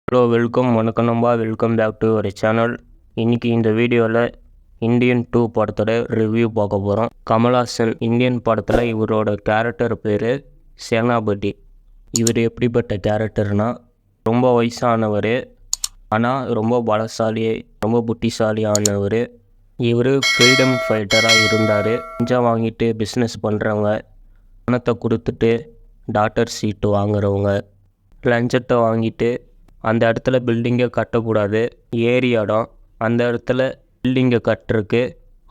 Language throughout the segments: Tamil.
ஹலோ வணக்கம் நம்பா. வெல்கம் பேக் டு ஒரு சேனல். இன்றைக்கி இந்த வீடியோவில் இந்தியன் 2 படத்தோட ரிவ்யூ பார்க்க போகிறோம். கமல்ஹாசன் இந்தியன் படத்தில் இவரோட கேரக்டர் பேர் சேனாபதி. இவர் எப்படிப்பட்ட கேரக்டர்னால், ரொம்ப வயசானவர், ஆனால் ரொம்ப பலசாலி, ரொம்ப புத்திசாலியானவர். இவர் ஃப்ரீடம் ஃபைட்டராக இருந்தார். லஞ்சம் வாங்கிட்டு பிஸ்னஸ் பண்ணுறவங்க, பணத்தை கொடுத்துட்டு டாக்டர் சீட்டு வாங்குறவங்க, லஞ்சத்தை வாங்கிட்டு அந்த இடத்துல பில்டிங்கை கட்டக்கூடாது, ஏரி இடம் அந்த இடத்துல பில்டிங்கை கட்டுறக்கு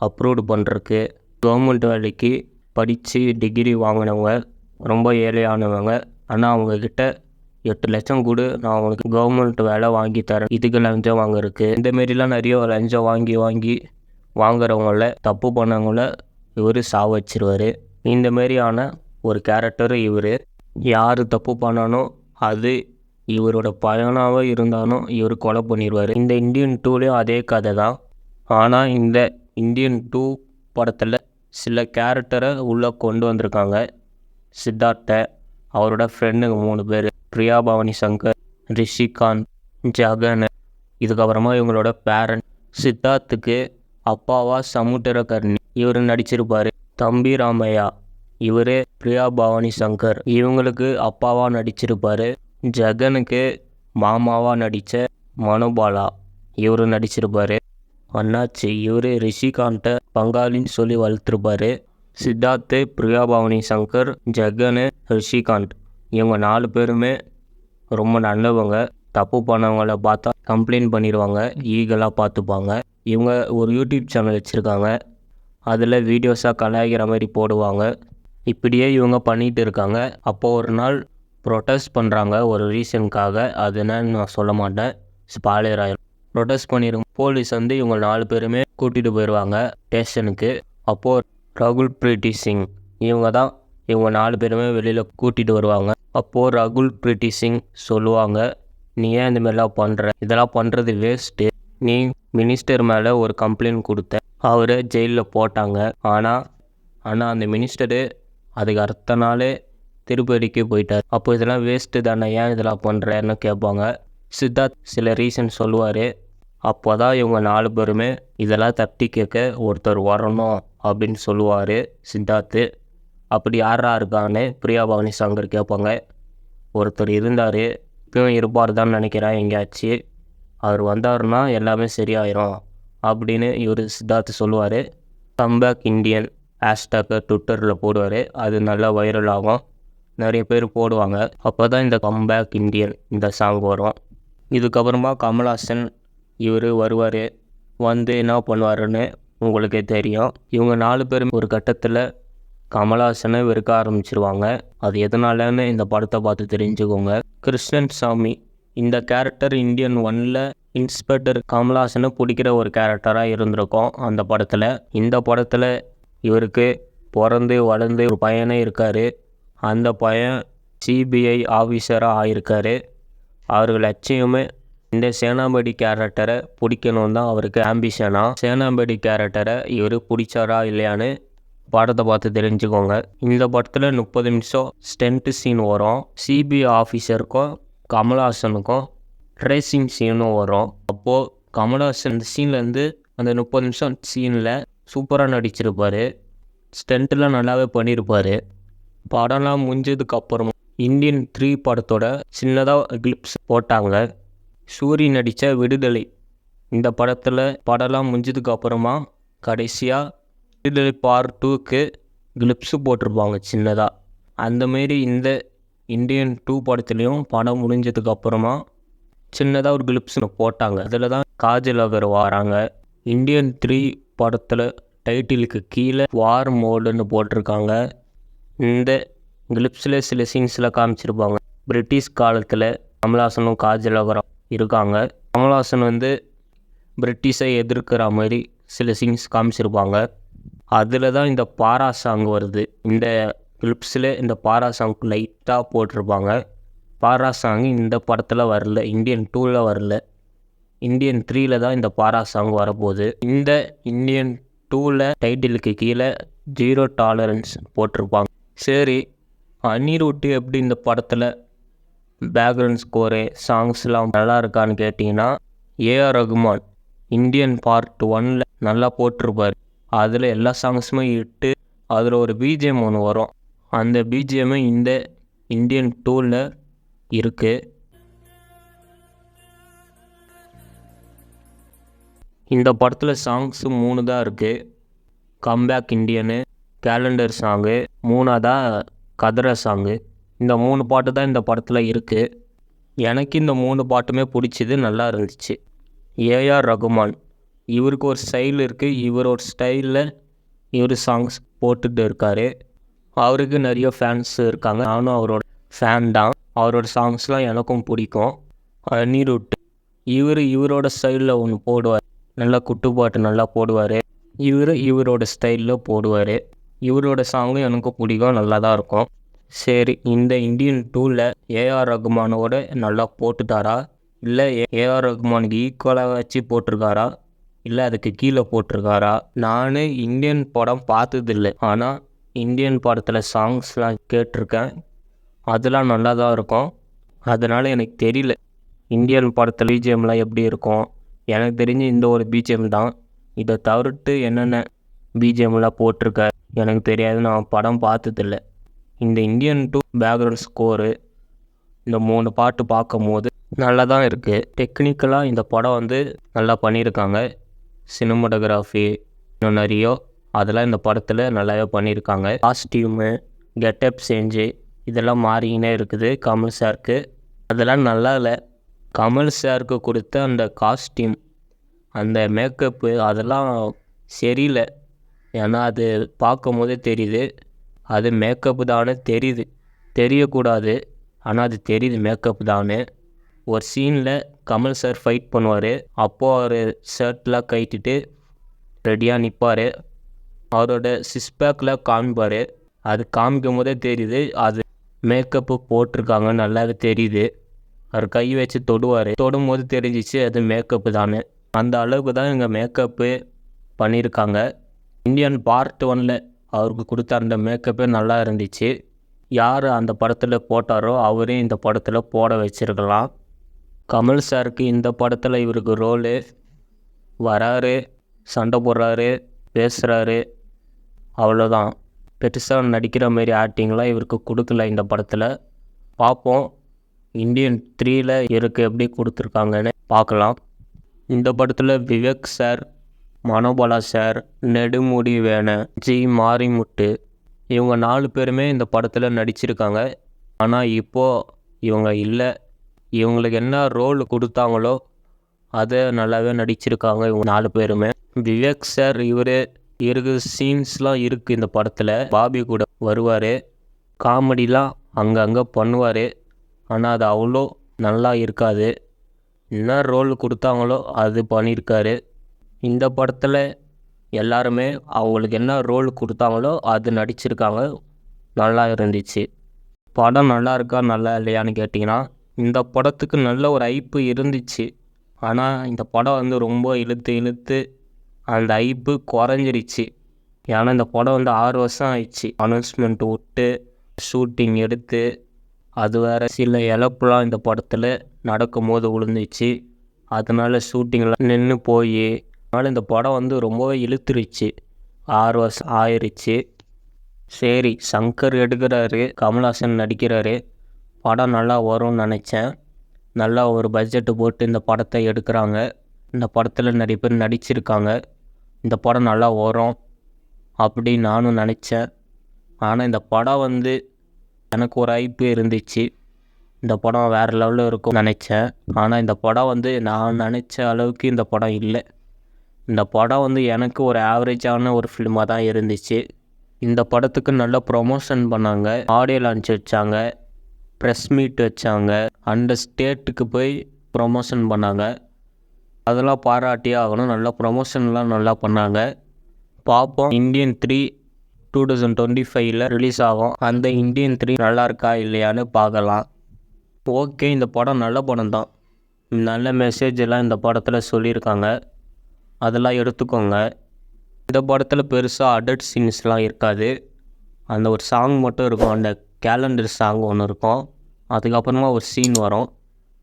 அப்ரூவ்டு பண்ணுறக்கு, கவர்மெண்ட் வேலைக்கு படித்து டிகிரி வாங்கினவங்க, ரொம்ப ஏழையானவங்க, ஆனால் அவங்கக்கிட்ட 8 லட்சம் கொடு, நான் அவங்களுக்கு கவர்மெண்ட் வேலை வாங்கி தரேன், இதுக்கு லஞ்சம் வாங்குறதுக்கு. இந்தமாரிலாம் நிறைய லஞ்சம் வாங்குறவங்கள, தப்பு பண்ணவங்கள இவர் சாவச்சிருவார். இந்தமாரியான ஒரு கேரக்டர் இவர். யார் தப்பு பண்ணானோ அது இவரோட பையனாகவே இருந்தாலும் இவர் கொலை பண்ணிடுவார். இந்த இந்தியன் 2லேயும் அதே கதை தான். ஆனால் இந்த இந்தியன் 2 படத்தில் சில கேரக்டரை உள்ளே கொண்டு வந்திருக்காங்க. சித்தார்த்தை, அவரோட ஃப்ரெண்டுங்க 3 பேர், பிரியா பவானி சங்கர், ரிஷிகாந்த், ஜெகன். இதுக்கப்புறமா இவங்களோட பேரண்ட். சித்தார்த்துக்கு அப்பாவா சமுத்திரக்கர்ணி, இவர் நடிச்சிருப்பார். தம்பி ராமையா, இவர் பிரியா பவானி சங்கர், இவங்களுக்கு அப்பாவாக நடிச்சிருப்பார். ஜெகனுக்கு மாமாவாக நடித்த மனோபாலா, இவர் நடிச்சிருப்பார். அண்ணாச்சி, இவர் ரிஷிகாந்தை பங்காளின்னு சொல்லி வளர்த்துருப்பார். சித்தார்த்து, பிரியா பவானி சங்கர், ஜெகன், ரிஷிகாந்த், இவங்க 4 பேருமே ரொம்ப நல்லவங்க. தப்பு பண்ணவங்கள பார்த்தா கம்ப்ளைண்ட் பண்ணிடுவாங்க, ஈகலாக பார்த்துப்பாங்க. இவங்க ஒரு யூடியூப் சேனல் வச்சுருக்காங்க. அதில் வீடியோஸாக கலாய்க்கிற மாதிரி போடுவாங்க. இப்படியே இவங்க பண்ணிகிட்டு இருக்காங்க. அப்போது ஒரு நாள் ப்ரொட்டஸ்ட் பண்ணுறாங்க ஒரு ரீசனுக்காக. அது என்னன்னு நான் சொல்ல மாட்டேன், ஸ்பாயிலர் ஆயிரும். ப்ரொட்டஸ்ட் பண்ணியிருக்க போலீஸ் இவங்க 4 பேருமே கூட்டிகிட்டு போயிடுவாங்க ஸ்டேஷனுக்கு. அப்போது ரகுல் பிரீத்தி சிங், இவங்க 4 பேருமே வெளியில் கூட்டிகிட்டு வருவாங்க. அப்போது ரகுல் பிரீத்தி சிங் சொல்லுவாங்க, நீ ஏன் இந்தமாரிலாம் பண்ணுற, இதெல்லாம் பண்ணுறது வேஸ்ட்டு, நீ மினிஸ்டர் மேலே ஒரு கம்ப்ளைண்ட் கொடுத்த, அவரை ஜெயிலில் போட்டாங்க. ஆனால் அந்த மினிஸ்டரு அதுக்கு அடுத்த நாளே திருப்பதிக்கு போயிட்டார். அப்போ இதெல்லாம் வேஸ்ட்டு தானே, ஏன் இதெல்லாம் பண்ணுறேன்னு கேட்பாங்க. சித்தார்த் சில ரீசன் சொல்லுவார். அப்போ தான் இவங்க 4 பேருமே இதெல்லாம் தட்டி கேட்க ஒருத்தர் வரணும் அப்படின்னு சொல்லுவார் சித்தார்த்து. அப்படி யாரா இருக்கான்னு பிரியா பவானி சங்கர் கேட்பாங்க. ஒருத்தர் இருந்தார், இப்பவும் இருப்பார் தான் நினைக்கிறேன் எங்கேயாச்சு, அவர் வந்தாருன்னா எல்லாமே சரியாயிரும் அப்படின்னு இவர் சித்தார்த்து சொல்லுவார். கம்பேக் இண்டியன் ஹேஷ்டாக்கை ட்விட்டரில் போடுவார். அது நல்லா வைரல் ஆகும், நிறைய பேர் போடுவாங்க. அப்போ தான் இந்த கம்பேக் இண்டியன் இந்த சாங் வரும். இதுக்கப்புறமா கமல்ஹாசன் இவர் வருவார். வந்து என்ன பண்ணுவாருன்னு உங்களுக்கே தெரியும். இவங்க 4 பேரும் ஒரு கட்டத்தில் கமல்ஹாசனை வெறுக்க ஆரம்பிச்சிருவாங்க. அது எதனாலன்னு இந்த படத்தை பார்த்து தெரிஞ்சுக்கோங்க. கிருஷ்ணன் சாமி, இந்த கேரக்டர் இந்தியன் 1ல் இன்ஸ்பெக்டர் கமல்ஹாசனை பிடிக்கிற ஒரு கேரக்டராக இருந்திருக்கும் அந்த படத்தில். இந்த படத்தில் இவருக்கு பிறந்து வளர்ந்து ஒரு பையனே இருக்கார். அந்த பையன் சிபிஐ ஆஃபீஸராக ஆகியிருக்காரு. அவருக்கு லட்சியமே இந்த சேனாபதி கேரக்டரை பிடிக்கணும் தான் அவருக்கு ஆம்பிஷனாக. சேனாபதி கேரக்டரை இவர் பிடிச்சாரா இல்லையான்னு படத்தை பார்த்து தெரிஞ்சுக்கோங்க. இந்த படத்தில் 30 நிமிஷம் ஸ்டென்ட் சீன் வரும். சிபிஐ ஆஃபீஸருக்கும் கமல்ஹாசனுக்கும் ட்ரேசிங் சீனும் வரும். அப்போது கமல்ஹாசன் இந்த சீன்லேருந்து அந்த 30 நிமிஷம் சீனில் சூப்பராக நடிச்சிருப்பார். ஸ்டென்ட்டில் நல்லாவே பண்ணியிருப்பார். படம்லாம் முடிஞ்சதுக்கப்புறமா இந்தியன் 3 படத்தோட சின்னதாக கிளிப்ஸ் போட்டாங்க. சூரி நடித்த விடுதலை, இந்த படம்லாம் முடிஞ்சதுக்கப்புறமா கடைசியாக விடுதலை பார்ட் 2க்கு கிளிப்ஸு போட்டிருப்பாங்க சின்னதாக. அந்தமாரி இந்த இந்தியன் 2 படத்துலேயும் படம் முடிஞ்சதுக்கப்புறமா சின்னதாக ஒரு கிளிப்ஸ் போட்டாங்க. அதில் தான் காஜல் அகர்வால் வராங்க. இந்தியன் 3 படத்தில் டைட்டிலுக்கு கீழே வார் மோடுன்னு போட்டிருக்காங்க. இந்த கிளிப்ஸில் சில சீன்ஸில் காமிச்சிருப்பாங்க. பிரிட்டிஷ் காலத்தில் கமல்ஹாசனும் காஜல் அகர்வால் இருக்காங்க. கமல்ஹாசன் பிரிட்டிஷை எதிர்க்கிற மாதிரி சில சீன்ஸ் காமிச்சிருப்பாங்க. அதில் தான் இந்த பாரா சாங் வருது. இந்த கிளிப்ஸில் இந்த பாரா சாங் லைட்டாக போட்டிருப்பாங்க. பாரா சாங் இந்த படத்தில் வரல, இந்தியன் 2ல் வரல, இந்தியன் 3ல் தான் இந்த பாரா சாங் வரப்போகுது. இந்த இந்தியன் 2ல் டைட்டிலுக்கு கீழே 0 டாலரன்ஸ் போட்டிருப்பாங்க. சரி, அனிருட் எப்படி இந்த படத்தில் பேக்ரவுண்ட் ஸ்கோரு சாங்ஸ்லாம் நல்லா இருக்கான்னு கேட்டிங்கன்னா ஏஆர் ரகுமான் இந்தியன் பார்ட் 1 நல்லா போட்டிருப்பார். அதில் எல்லா சாங்ஸுமே இட்டு அதில் ஒரு பிஜிஎம் ஒன்று வரும். அந்த பிஜிஎம்மு இந்த இந்தியன் 2 இருக்குது. இந்த படத்தில் சாங்ஸு 3 தான் இருக்குது. கம்பேக் இண்டியனு, கேலண்டர் சாங்கு, 3ஆவதாக கதற சாங்கு. இந்த 3 பாட்டு தான் இந்த படத்தில் இருக்குது. எனக்கு இந்த 3 பாட்டுமே பிடிச்சிது, நல்லா இருந்துச்சு. ஏஆர் ரகுமான் இவருக்கு ஒரு ஸ்டைல் இருக்குது. இவர் ஒரு ஸ்டைலில் இவர் சாங்ஸ் போட்டுட்டு இருக்கார். அவருக்கு நிறைய ஃபேன்ஸ் இருக்காங்க. நானும் அவரோட ஃபேன் தான். அவரோட சாங்ஸ்லாம் எனக்கும் பிடிக்கும். அனிருட் இவரோட ஸ்டைலில் ஒன்று போடுவார். நல்லா குட்டுப்பாட்டு நல்லா போடுவார். இவரோட ஸ்டைலில் போடுவார். இவரோட சாங்கும் எனக்கும் பிடிக்கும், நல்லா தான் இருக்கும். சரி, இந்த இந்தியன் 2 ஏஆர் ரகுமானோட நல்லா போட்டுட்டாரா, இல்லை ஏஆர் ரகுமானுக்கு ஈக்குவலாக வச்சு போட்டிருக்காரா, இல்லை அதுக்கு கீழே போட்டிருக்காரா? நான் இந்தியன் படம் பார்த்ததில்லை, ஆனால் இந்தியன் படத்தில் சாங்ஸ்லாம் கேட்டிருக்கேன். அதெல்லாம் நல்லா தான் இருக்கும். அதனால் எனக்கு தெரியல இந்தியன் படத்தில் பிஜிஎம்லாம் எப்படி இருக்கும். எனக்கு தெரிஞ்சு இந்த ஒரு பிஜிஎம் தான். இதை தவிர்த்து என்னென்ன பிஜிஎம்லாம் போட்டிருக்கார் எனக்கு தெரியாது, நான் படம் பார்த்ததில்லை. இந்த இந்தியன் 2 பேக்ரவுண்ட் ஸ்கோரு இந்த 3 பாட்டு பார்க்கும்போது நல்லா தான் இருக்குது. டெக்னிக்கலாக இந்த படம் நல்லா பண்ணியிருக்காங்க. சினிமாட்டோகிராஃபி இன்னும் நிறைய அதெல்லாம் இந்த படத்தில் நல்லாவே பண்ணியிருக்காங்க. காஸ்டியூமு, கெட்டப் சேஞ்சு இதெல்லாம் மாறிக்கினே இருக்குது கமல் சாருக்கு. அதெல்லாம் நல்லா இல்லை. கமல் சாருக்கு கொடுத்த அந்த காஸ்டியூம், அந்த மேக்கப்பு அதெல்லாம் சரியில்லை. ஏன்னா அது பார்க்கும் போதே தெரியுது அது மேக்கப்பு தானே தெரியுது. தெரியக்கூடாது, ஆனால் அது தெரியுது மேக்கப்பு தானே. ஒரு சீனில் கமல் சார் ஃபைட் பண்ணுவார். அப்போது அவர் ஷர்ட்லாம் கட்டிட்டு ரெடியாக நிற்பார். அவரோட சிஸ்பேக்கில் காமிப்பார். அது காமிக்கும் போதே தெரியுது அது மேக்கப்பு போட்டிருக்காங்க, நல்லாவே தெரியுது. அவர் கை வச்சு தொடும்போது தெரிஞ்சிச்சு அது மேக்கப்பு தானே. அந்த அளவுக்கு தான் இங்கே மேக்கப்பு பண்ணியிருக்காங்க. இந்தியன் பார்ட் 1 அவருக்கு கொடுத்த அந்த மேக்கப்பே நல்லா இருந்துச்சு. யார் அந்த படத்தில் போட்டாரோ அவரே இந்த படத்தில் போட வச்சிருக்கலாம். கமல் சாருக்கு இந்த படத்தில் இவருக்கு ரோலு வராரு, சண்டை போடுறாரு, பேசுகிறாரு, அவ்வளோதான். பெருசாக நடிக்கிற மாரி ஆக்டிங்லாம் இவருக்கு கொடுக்கல இந்த படத்தில். பார்ப்போம் இந்தியன் 3 இவருக்கு எப்படி கொடுத்துருக்காங்கன்னு பார்க்கலாம். இந்த படத்தில் Vivek sir, Manobala sir, Nedumudi Venu, G Marimuthu இவங்க 4 பேருமே இந்த படத்தில் நடிச்சிருக்காங்க. ஆனால் இப்போது இவங்க இல்லை. இவங்களுக்கு என்ன ரோல் கொடுத்தாங்களோ அதை நல்லாவே நடிச்சிருக்காங்க இவங்க 4 பேருமே. விவேக் சார் இவருக்கு சீன்ஸ்லாம் இருக்குது இந்த படத்தில். பாபி கூட வருவார், காமெடிலாம் அங்கங்கே பண்ணுவார். ஆனால் அது அவ்வளோ நல்லா இருக்காது. என்ன ரோல் கொடுத்தாங்களோ அது பண்ணியிருக்காரு. இந்த படத்தில் எல்லாருமே அவங்களுக்கு என்ன ரோல் கொடுத்தாங்களோ அது நடிச்சிருக்காங்க, நல்லா இருந்துச்சு. படம் நல்லா இருக்கா நல்லா இல்லையான்னு கேட்டிங்கன்னா இந்த படத்துக்கு நல்ல ஒரு ஐப்பு இருந்துச்சு. ஆனால் இந்த படம் ரொம்ப இழுத்து அந்த ஐப்பு குறைஞ்சிருச்சு. ஏன்னா இந்த படம் 6 வருஷம் ஆயிடுச்சு அனௌன்ஸ்மெண்ட் விட்டு ஷூட்டிங் எடுத்து. அது வேறு சில இழப்புலாம் இந்த படத்தில் நடக்கும்போது விழுந்துச்சு. அதனால் ஷூட்டிங்லாம் நின்று போய் அதனால் இந்த படம் ரொம்பவே இழுத்துருச்சு. 6 வருஷம் ஆயிடுச்சு. சரி, சங்கர் எடுக்கிறாரு, கமல்ஹாசன் நடிக்கிறாரு, படம் நல்லா வரும்னு நினச்சேன். நல்லா ஒரு பட்ஜெட்டு போட்டு இந்த படத்தை எடுக்கிறாங்க. இந்த படத்தில் நிறைய பேர் நடிச்சிருக்காங்க. இந்த படம் நல்லா வரும் அப்படின்னு நானும் நினச்சேன். ஆனால் இந்த படம் எனக்கு ஒரு ஐப்பு இருந்துச்சு. இந்த படம் வேறு லெவலில் இருக்கும்னு நினச்சேன். ஆனால் இந்த படம் நான் நினச்ச அளவுக்கு இந்த படம் இல்லை. இந்த படம் எனக்கு ஒரு ஆவரேஜான ஒரு ஃபிலிமாக தான் இருந்துச்சு. இந்த படத்துக்கு நல்ல ப்ரொமோஷன் பண்ணாங்க, ஆடியோ லான்ச் வச்சாங்க, ப்ரெஸ் மீட் வச்சாங்க, அந்த ஸ்டேட்டுக்கு போய் ப்ரொமோஷன் பண்ணாங்க. அதெல்லாம் பாராட்டியே ஆகணும். நல்லா ப்ரொமோஷன்லாம் நல்லா பண்ணாங்க. பார்ப்போம் இந்தியன் 3 2025 ரிலீஸ் ஆகும். அந்த இந்தியன் 3 நல்லா இருக்கா இல்லையான்னு பார்க்கலாம். ஓகே, இந்த படம் நல்ல படம் தான். நல்ல மெசேஜ் எல்லாம் இந்த படத்தில் சொல்லியிருக்காங்க, அதெல்லாம் எடுத்துக்கோங்க. இந்த படத்தில் பெருசாக அடல்ட் சீன்ஸ்லாம் இருக்காது. அந்த ஒரு சாங் மட்டும் இருக்கும், அந்த கேலண்டர் சாங் ஒன்று இருக்கும். அதுக்கப்புறமா ஒரு சீன் வரும்.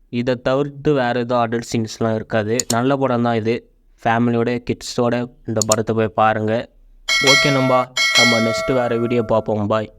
இதை தவிர்த்து வேறு எதுவும் அடல்ட் சீன்ஸ்லாம் இருக்காது. நல்ல படம் தான் இது. ஃபேமிலியோட கிட்ஸோட இந்த படத்தை போய் பாருங்கள். ஓகே நண்பா, நம்ம நெக்ஸ்ட்டு வேறு வீடியோ பார்ப்போம். பாய்.